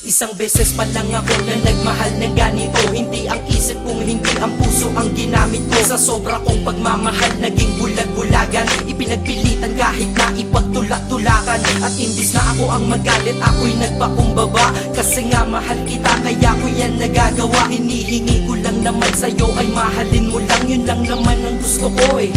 Isang beses pa lang ako na nagmahal ng ganito. Hindi ang isip kong hindi ang puso ang ginamit ko. Sa sobra kong pagmamahal naging bulag-bulagan. Ipinagpilitan kahit na ipagtulak-tulakan. At imbis na ako ang magalit, ako'y nagpakumbaba. Kasi nga mahal kita kaya ko yan nagagawa. Hinihingi ko lang naman sa'yo ay mahalin mo lang. Yun lang naman ang gusto ko eh.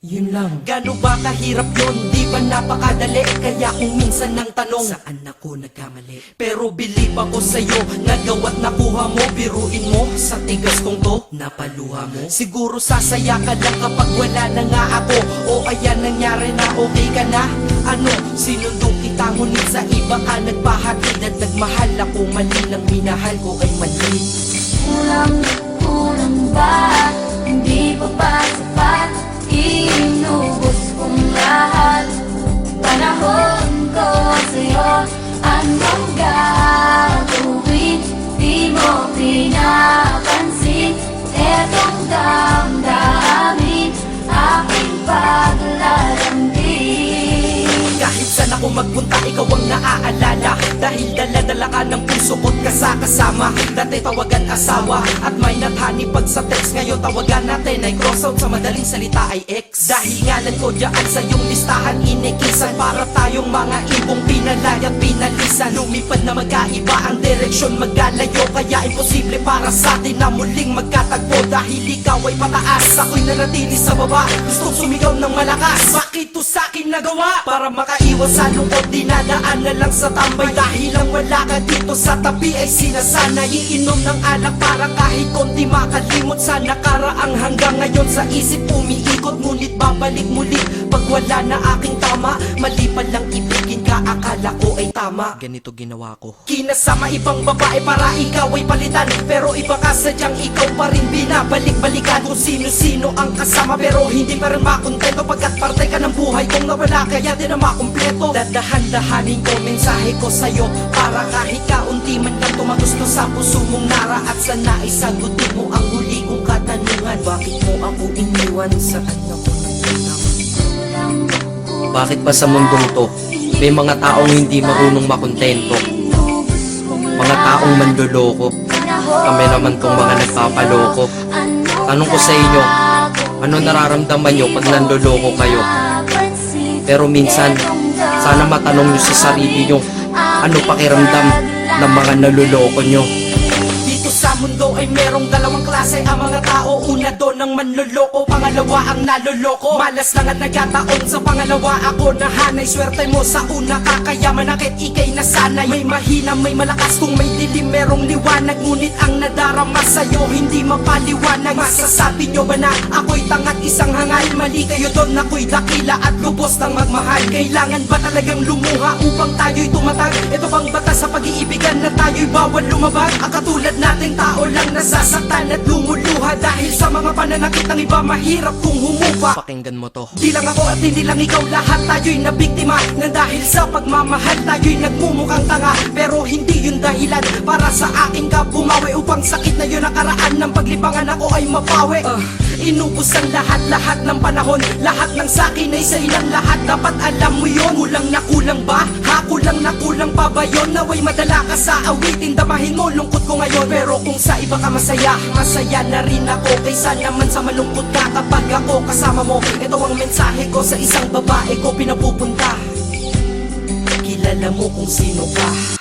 Yun lang. Gano ba kahirap yun? Di ba napakadali? Kaya kung minsan nang tanong, saan ako nagkamali? Pero believe ako sa'yo, nagawa't nakuha mo. Biruin mo, sa tigas kong to, napaluha mo. Siguro sasaya ka lang kapag wala na nga ako. O ayan nangyari na, okay ka na? Ano, sinundong kita ngunit sa iba ka nagpahatid. At nagmahal ako, mali lang minahal ko ay mali. Kulang ba? Hindi pa ba sapat? Inubos kong lahat. Panahon ko sa'yo, anong gagawin? Di mo pinapansin etong damdamin, aking paglalambing. Kahit saan ako magpunta, ikaw ang naaalala. Dahil dala-dala ka ng puso ko't kasama. Dati tawagan asawa at may nathani pag sa text. Ngayon tawagan natin ay cross out, sa madaling salita ay ex. Dahil ngalan ko dyan sa iyong listahan inikisan. Para tayong mga ibong pinalay at pinalisan. Lumipad na magkaiba ang direksyon, magkalayo. Kaya imposible para sa atin na muling magkatagpo. Dahil ikaw ay pataas, ako'y nanatili sa baba. Gustong sumigaw ng malakas, bakit to sa'kin nagawa? Para makaiwas sa lungkot, dinadaan na lang sa tambay. Dahil lang wala ka dito sa tabi ay sinasanay. Iinom ng alak para kahit konti makalimot sa nakaraang. Hanggang ngayon sa isip umiikot, ngunit babalik muli pag wala na aking tama. Mali pa lang ibigin ka, akala ko ay tama. Ganito ginawa ko, kinasama ibang babae para ikaw ay palitan. Pero iba ka sadyang ikaw pa rin binabalik-balikan. Kung sino-sino ang kasama pero hindi pa rin makontento. Pagkat parte ka ng buhay kong nawala, kaya din na makumpleto. Dadahan-dahanin ko mensahe ko sa'yo, para kahit kaunti man lang tumagusto sa puso mong nara. At sana isagutin mo ang huli kong katanungan, bakit mo ako iniwan? Saan ako nagtanong? Bakit ba sa mundong to may mga taong hindi marunong makontento? Mga taong manloloko. Kami naman tong mga nagpapaloko. Tanong ko sa inyo, ano nararamdaman nyo pag nanloloko kayo? Pero minsan, sana matanong nyo sa sarili nyo, ano pakiramdam ng mga naluloko nyo? Dito sa mundo ay merong dalawang klase ang mga tao. Una doon ang manloloko, pangalawa ang naloloko. Malas lang at nagkataon sa pangalawa ako nahanay. Swerte mo sa una kakayaman, akit ikay nasanay. May mahina, may malakas, kung may dilim merong liwanag. Ngunit ang nadarama sa'yo hindi mapaliwanag. Masasabi nyo ba na ako'y tangat isang hangal? Mali kayo doon, ako'y dakila at lubos ng magmahal. Kailangan ba talagang lumuha upang tayo'y tumatag? Ito bang batas sa pag-iibigan na tayo'y bawal lumabag? Ang katulad nating tao lang nasasaktan at lumuluha dahil sa mga pananakit ng iba, mahirap kung humupa. Pakinggan mo to. Di lang ako at hindi lang ikaw, lahat tayo'y nabiktima nang dahil sa pagmamahal tayo'y nagmumukhang tanga. Pero hindi yun dahilan para sa akin ka bumawi, upang sakit na yun nakaraan ng paglibangan ako ay mapawi. Inubos ang lahat-lahat ng panahon, lahat ng sakin ay sa ilang lahat. Dapat alam mo yun, kulang na kulang ba? Ha, kulang na kulang pa ba yun? Naway madala ka sa awitin, damahin mo lungkot ko ngayon. Pero kung sa iba ka masaya, masaya na rin ako. Kaysa naman sa malungkot ka kapag ako kasama mo. Ito ang mensahe ko sa isang babae ko pinapupunta. Kilala mo kung sino ka.